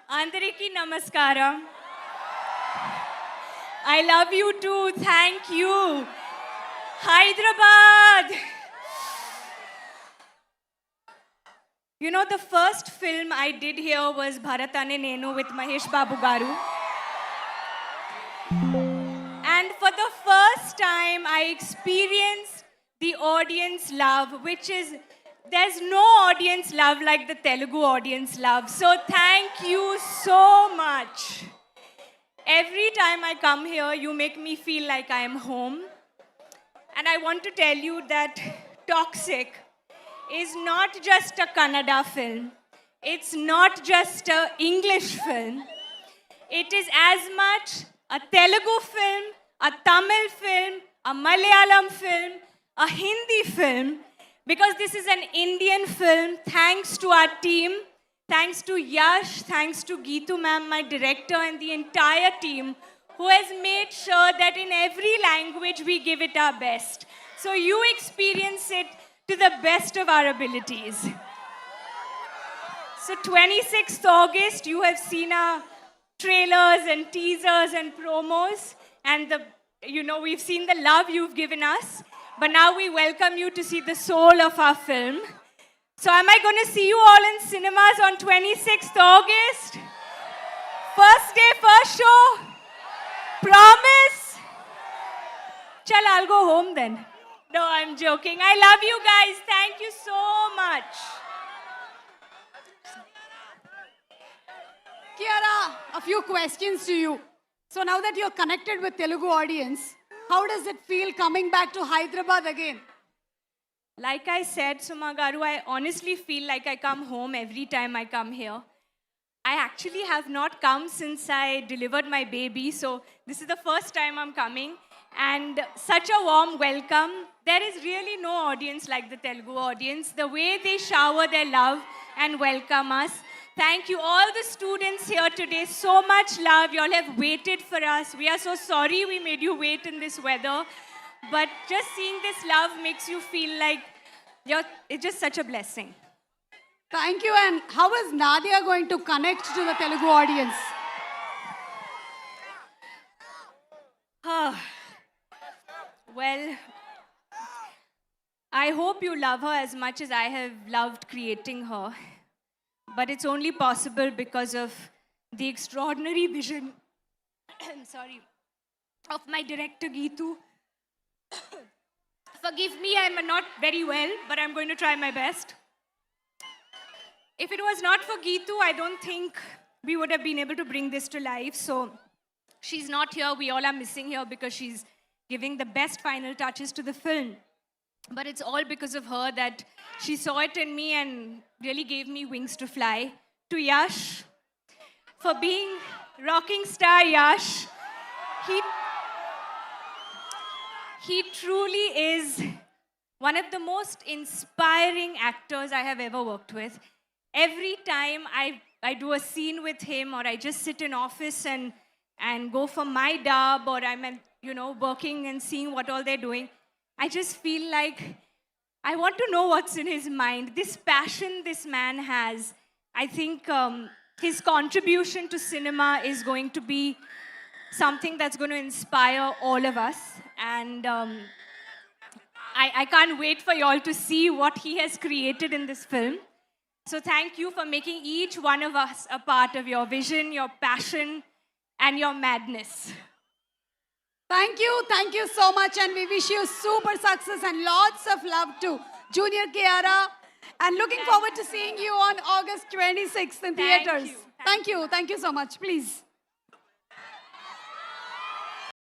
Andariki Namaskaram. I love you too. Thank you. Hyderabad. You know, the first film I did here was Bharatane Nenu with Mahesh Babu Garu. And for the first time, I experienced the audience love, which is, there's no audience love like the Telugu audience love. So thank you so much. Every time I come here, you make me feel like I am home. And I want to tell you that Toxic is not just a Kannada film. It's not just an English film. It is as much a Telugu film, a Tamil film, a Malayalam film, a Hindi film, because this is an Indian film. Thanks to our team, thanks to Yash, thanks to Geetu ma'am, my director, and the entire team who has made sure that in every language we give it our best. So you experience it to the best of our abilities. So 26th August, you have seen our trailers and teasers and promos, and we've seen the love you've given us, but now we welcome you to see the soul of our film. So am I going to see you all in cinemas on 26th August? First day, first show? Promise? Chal, I'll go home then. No, I'm joking. I love you guys. Thank you so much. Kiara, a few questions to you. So now that you're connected with Telugu audience, how does it feel coming back to Hyderabad again? Like I said, Suma Garu, I honestly feel like I come home every time I come here. I actually have not come since I delivered my baby, so this is the first time I'm coming. And such a warm welcome. There is really no audience like the Telugu audience. The way they shower their love and welcome us. Thank you, all the students here today. So much love. You all have waited for us. We are so sorry we made you wait in this weather. But just seeing this love makes you feel like it's just such a blessing. Thank you. And how is Nadia going to connect to the Telugu audience? Well, I hope you love her as much as I have loved creating her. But it's only possible because of the extraordinary vision of my director, Geetu. Forgive me, I'm not very well, but I'm going to try my best. If it was not for Geetu, I don't think we would have been able to bring this to life. So she's not here. We all are missing her because she's giving the best final touches to the film. But it's all because of her that she saw it in me and really gave me wings to fly. To Yash, for being rocking star Yash, he truly is one of the most inspiring actors I have ever worked with. Every time I do a scene with him, or I just sit in office and go for my dub, or I'm working and seeing what all they're doing, I just feel like I want to know what's in his mind. This passion this man has, I think his contribution to cinema is going to be something that's going to inspire all of us. And I can't wait for you all to see what he has created in this film. So thank you for making each one of us a part of your vision, your passion, and your madness. Thank you so much, and we wish you super success and lots of love to Junior Kiara, and looking forward to seeing you on August 26th in theaters. Thank you so much. Please.